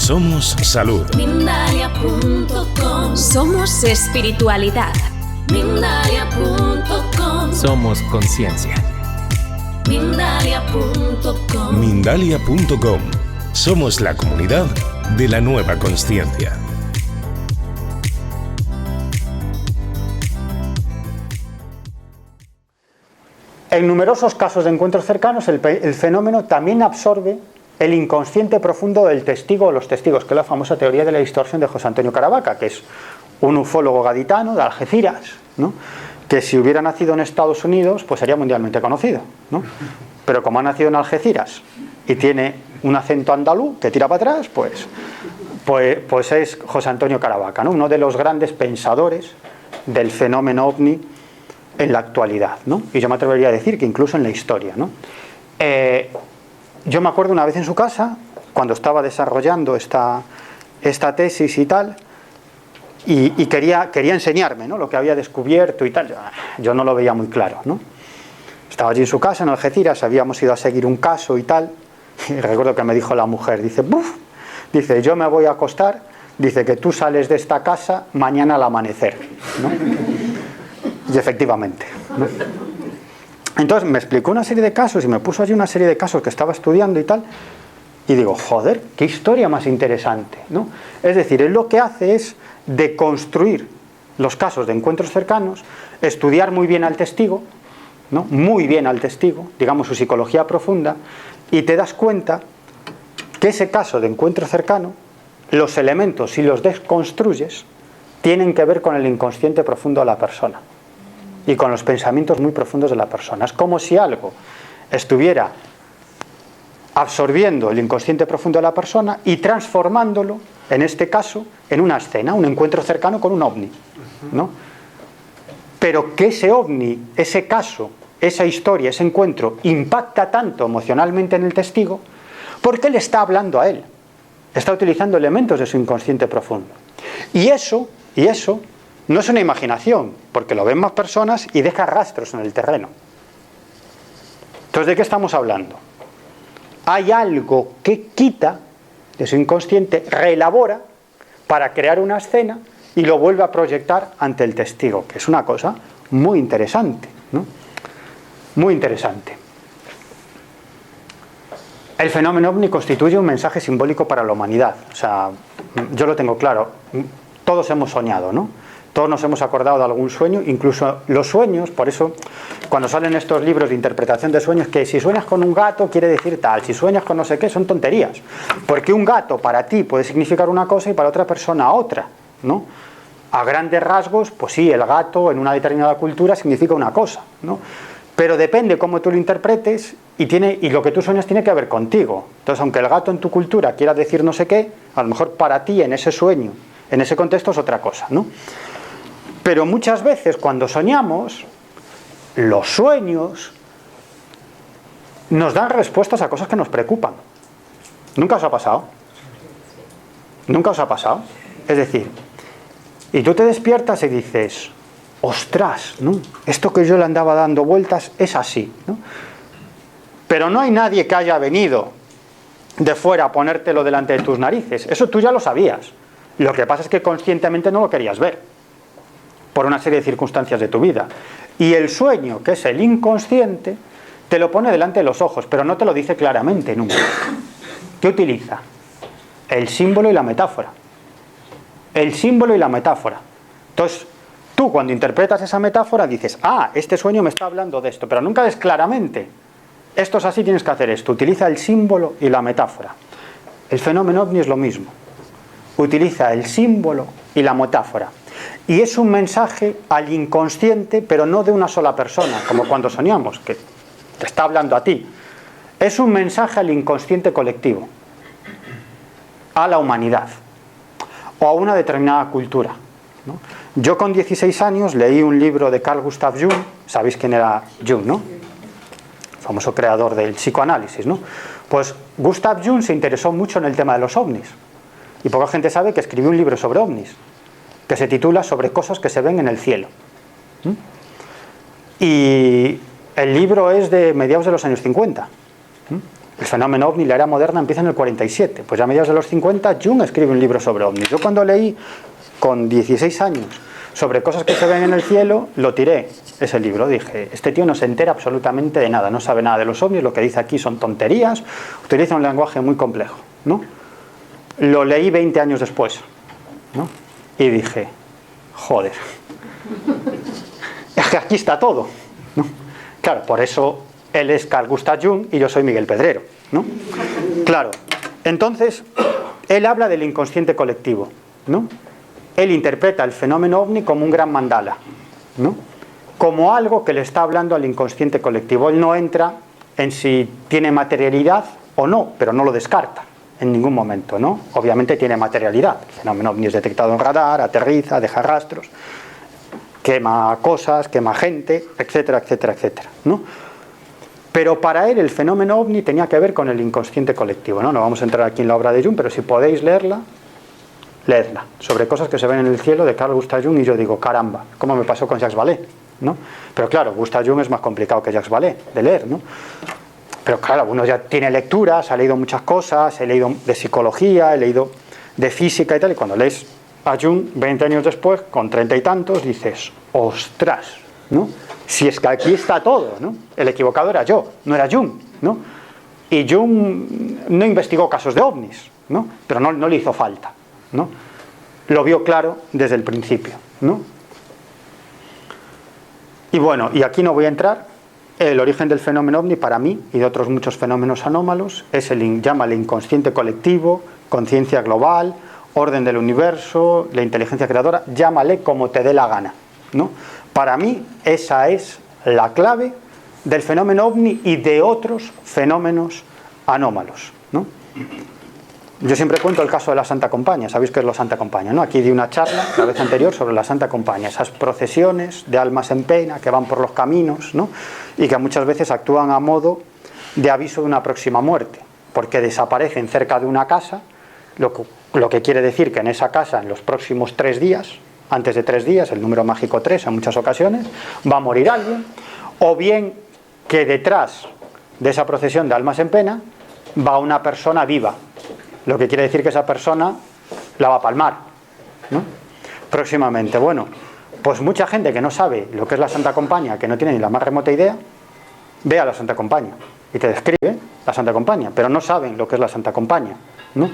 Somos salud. Mindalia.com. Somos espiritualidad. Mindalia.com. Somos conciencia. Mindalia.com. Mindalia.com. Somos la comunidad de la nueva consciencia. En numerosos casos de encuentros cercanos, el fenómeno también absorbe el inconsciente profundo del testigo o los testigos, que es la famosa teoría de la distorsión de José Antonio Caravaca, que es un ufólogo gaditano de Algeciras, ¿no?, que si hubiera nacido en Estados Unidos, pues sería mundialmente conocido, ¿no? Pero como ha nacido en Algeciras y tiene un acento andaluz que tira para atrás, pues es José Antonio Caravaca, ¿no?, uno de los grandes pensadores del fenómeno ovni en la actualidad, ¿no? Y yo me atrevería a decir que incluso en la historia, ¿no? Yo me acuerdo una vez en su casa, cuando estaba desarrollando esta tesis y tal, y quería enseñarme, ¿no?, lo que había descubierto y tal. Yo no lo veía muy claro, ¿no? Estaba allí en su casa, en Algeciras, habíamos ido a seguir un caso y tal, y recuerdo que me dijo la mujer, dice, ¡buf! Dice, yo me voy a acostar, dice que tú sales de esta casa mañana al amanecer, ¿no? Y efectivamente, ¿no? Entonces me explicó una serie de casos y me puso allí una serie de casos que estaba estudiando y tal, y digo, joder, qué historia más interesante, ¿no? Es decir, él lo que hace es deconstruir los casos de encuentros cercanos, estudiar muy bien al testigo, ¿no?, muy bien al testigo, digamos su psicología profunda, y te das cuenta que ese caso de encuentro cercano, los elementos, si los desconstruyes, tienen que ver con el inconsciente profundo de la persona y con los pensamientos muy profundos de la persona. Es como si algo estuviera absorbiendo el inconsciente profundo de la persona y transformándolo, en este caso, en una escena, un encuentro cercano con un ovni, ¿no? Pero que ese ovni, ese caso, esa historia, ese encuentro impacta tanto emocionalmente en el testigo porque él está hablando a él, está utilizando elementos de su inconsciente profundo. Y eso no es una imaginación, porque lo ven más personas y deja rastros en el terreno. Entonces, ¿de qué estamos hablando? Hay algo que quita de su inconsciente, reelabora para crear una escena y lo vuelve a proyectar ante el testigo, que es una cosa muy interesante, ¿no? Muy interesante. El fenómeno ovni constituye un mensaje simbólico para la humanidad. O sea, yo lo tengo claro. Todos hemos soñado, ¿no? Todos nos hemos acordado de algún sueño, incluso los sueños. Por eso, cuando salen estos libros de interpretación de sueños, que si sueñas con un gato quiere decir tal, si sueñas con no sé qué, son tonterías. Porque un gato para ti puede significar una cosa y para otra persona otra, ¿no? A grandes rasgos, pues sí, el gato en una determinada cultura significa una cosa, ¿no? Pero depende cómo tú lo interpretes y lo que tú sueñas tiene que ver contigo. Entonces, aunque el gato en tu cultura quiera decir no sé qué, a lo mejor para ti en ese sueño, en ese contexto es otra cosa, ¿no? Pero muchas veces cuando soñamos, los sueños nos dan respuestas a cosas que nos preocupan. ¿Nunca os ha pasado? ¿Nunca os ha pasado? Es decir, y tú te despiertas y dices, ostras, ¿no?, esto que yo le andaba dando vueltas es así, ¿no? Pero no hay nadie que haya venido de fuera a ponértelo delante de tus narices. Eso tú ya lo sabías. Lo que pasa es que conscientemente no lo querías ver por una serie de circunstancias de tu vida. Y el sueño, que es el inconsciente, te lo pone delante de los ojos, pero no te lo dice claramente nunca. ¿Qué utiliza? El símbolo y la metáfora. El símbolo y la metáfora. Entonces, tú cuando interpretas esa metáfora dices, este sueño me está hablando de esto, pero nunca ves claramente, esto es así, tienes que hacer esto. Utiliza el símbolo y la metáfora. El fenómeno ovni es lo mismo. Utiliza el símbolo y la metáfora. Y es un mensaje al inconsciente, pero no de una sola persona, como cuando soñamos, que te está hablando a ti. Es un mensaje al inconsciente colectivo, a la humanidad, o a una determinada cultura, ¿no? Yo con 16 años leí un libro de Carl Gustav Jung. ¿Sabéis quién era Jung, no? Famoso creador del psicoanálisis, ¿no? Pues Gustav Jung se interesó mucho en el tema de los ovnis. Y poca gente sabe que escribió un libro sobre ovnis, que se titula Sobre cosas que se ven en el cielo. Y el libro es de mediados de los años 50. El fenómeno ovni, la era moderna, empieza en el 47. Pues ya a mediados de los 50, Jung escribe un libro sobre ovnis. Yo cuando leí, con 16 años, sobre cosas que se ven en el cielo, lo tiré, ese libro. Dije, este tío no se entera absolutamente de nada, no sabe nada de los ovnis, lo que dice aquí son tonterías, utiliza un lenguaje muy complejo, ¿no? Lo leí 20 años después, ¿no? Y dije, joder, es que aquí está todo, ¿no? Claro, por eso él es Carl Gustav Jung y yo soy Miguel Pedrero, ¿no? Claro, entonces, él habla del inconsciente colectivo, ¿no? Él interpreta el fenómeno ovni como un gran mandala, ¿no? Como algo que le está hablando al inconsciente colectivo. Él no entra en si tiene materialidad o no, pero no lo descarta en ningún momento, ¿no? Obviamente tiene materialidad. El fenómeno ovni es detectado en radar, aterriza, deja rastros, quema cosas, quema gente, etcétera, etcétera, etcétera, ¿no? Pero para él el fenómeno ovni tenía que ver con el inconsciente colectivo, ¿no? No vamos a entrar aquí en la obra de Jung, pero si podéis leerla, leedla, sobre cosas que se ven en el cielo de Carl Gustav Jung, y yo digo, caramba, ¿cómo me pasó con Jacques Vallée? ¿No? Pero claro, Gustav Jung es más complicado que Jacques Vallée de leer, ¿no? Pero claro, uno ya tiene lecturas, ha leído muchas cosas, he leído de psicología, he leído de física y tal, y cuando lees a Jung 20 años después, con 30 y tantos, dices, ostras, ¿no? Si es que aquí está todo, ¿no? El equivocado era yo, no era Jung, ¿no? Y Jung no investigó casos de ovnis, ¿no? Pero no le hizo falta, ¿no? Lo vio claro desde el principio, ¿no? Y bueno, y aquí no voy a entrar. El origen del fenómeno ovni, para mí y de otros muchos fenómenos anómalos, es llámale inconsciente colectivo, conciencia global, orden del universo, la inteligencia creadora, llámale como te dé la gana, ¿no? Para mí esa es la clave del fenómeno ovni y de otros fenómenos anómalos, ¿no? Yo siempre cuento el caso de la Santa Compañía. ¿Sabéis qué es la Santa Compañía, no? Aquí di una charla la vez anterior sobre la Santa Compañía, esas procesiones de almas en pena que van por los caminos, ¿no? Y que muchas veces actúan a modo de aviso de una próxima muerte, porque desaparecen cerca de una casa, lo que quiere decir que en esa casa, en los próximos 3 días, antes de 3 días, el número mágico 3 en muchas ocasiones, va a morir alguien, o bien que detrás de esa procesión de almas en pena va una persona viva, lo que quiere decir que esa persona la va a palmar, ¿no? Próximamente. Bueno, pues mucha gente que no sabe lo que es la Santa Compañía, que no tiene ni la más remota idea, ve a la Santa Compañía y te describe la Santa Compañía, pero no saben lo que es la Santa Compañía, ¿no?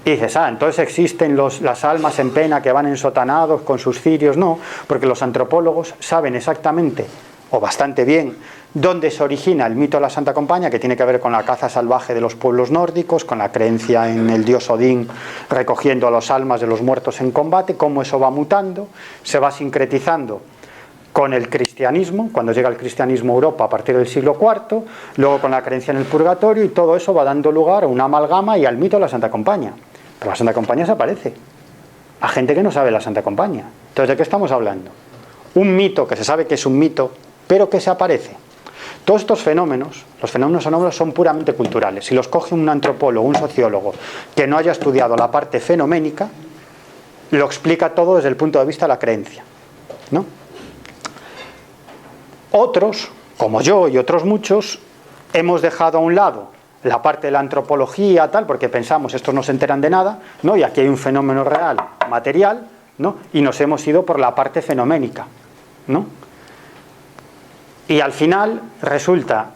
Y dices, entonces existen las almas en pena que van ensotanados con sus cirios. No, porque los antropólogos saben exactamente, o bastante bien, dónde se origina el mito de la Santa Compañía, que tiene que ver con la caza salvaje de los pueblos nórdicos, con la creencia en el dios Odín recogiendo a las almas de los muertos en combate, cómo eso va mutando, se va sincretizando con el cristianismo, cuando llega el cristianismo a Europa a partir del siglo IV, luego con la creencia en el purgatorio, y todo eso va dando lugar a una amalgama y al mito de la Santa Compañía. Pero la Santa Compañía se aparece a gente que no sabe la Santa Compañía. Entonces, ¿de qué estamos hablando? Un mito que se sabe que es un mito, pero que se aparece. Todos estos fenómenos, los fenómenos anómalos, son puramente culturales. Si los coge un antropólogo, un sociólogo que no haya estudiado la parte fenoménica, lo explica todo desde el punto de vista de la creencia, ¿no? Otros, como yo y otros muchos, hemos dejado a un lado la parte de la antropología, tal, porque pensamos estos no se enteran de nada, ¿no? Y aquí hay un fenómeno real, material, ¿no? Y nos hemos ido por la parte fenoménica, ¿no? Y al final resulta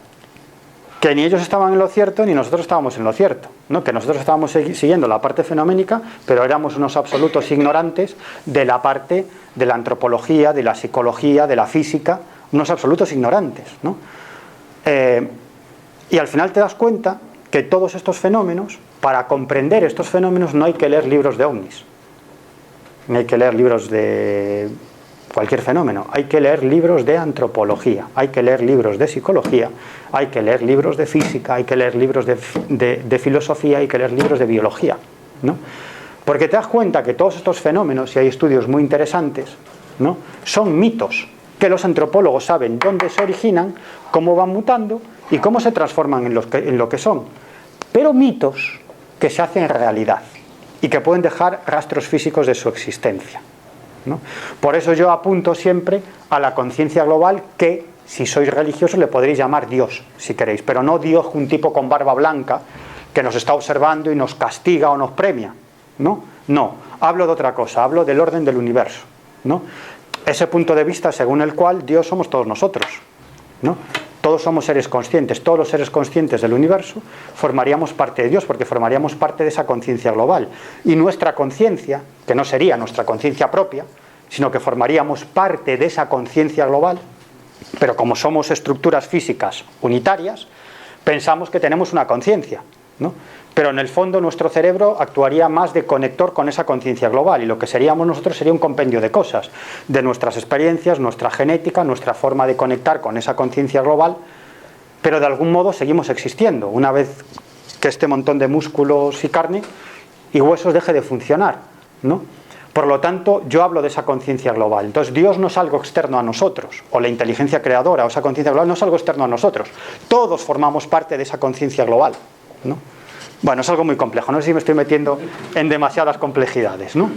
que ni ellos estaban en lo cierto ni nosotros estábamos en lo cierto, ¿no? Que nosotros estábamos siguiendo la parte fenoménica, pero éramos unos absolutos ignorantes de la parte de la antropología, de la psicología, de la física, unos absolutos ignorantes, ¿no? Y al final te das cuenta que todos estos fenómenos, para comprender estos fenómenos no hay que leer libros de ovnis, no hay que leer libros de cualquier fenómeno, hay que leer libros de antropología, hay que leer libros de psicología, hay que leer libros de física, hay que leer libros de filosofía, hay que leer libros de biología, ¿no? Porque te das cuenta que todos estos fenómenos, y hay estudios muy interesantes, ¿no? Son mitos que los antropólogos saben dónde se originan, cómo van mutando y cómo se transforman en lo que son, pero mitos que se hacen realidad y que pueden dejar rastros físicos de su existencia, ¿no? Por eso yo apunto siempre a la conciencia global que si sois religiosos le podréis llamar Dios, si queréis, pero no Dios, un tipo con barba blanca que nos está observando y nos castiga o nos premia, ¿no? No, hablo de otra cosa, hablo del orden del universo, ¿no? Ese punto de vista según el cual Dios somos todos nosotros, ¿no? Todos somos seres conscientes, todos los seres conscientes del universo formaríamos parte de Dios, porque formaríamos parte de esa conciencia global. Y nuestra conciencia, que no sería nuestra conciencia propia, sino que formaríamos parte de esa conciencia global, pero como somos estructuras físicas unitarias, pensamos que tenemos una conciencia, ¿no? Pero en el fondo nuestro cerebro actuaría más de conector con esa conciencia global, y lo que seríamos nosotros sería un compendio de cosas, de nuestras experiencias, nuestra genética, nuestra forma de conectar con esa conciencia global, pero de algún modo seguimos existiendo, una vez que este montón de músculos y carne y huesos deje de funcionar, ¿no? Por lo tanto, yo hablo de esa conciencia global. Entonces, Dios no es algo externo a nosotros, o la inteligencia creadora, o esa conciencia global no es algo externo a nosotros. Todos formamos parte de esa conciencia global, ¿no? Bueno, es algo muy complejo, no sé si me estoy metiendo en demasiadas complejidades, ¿no?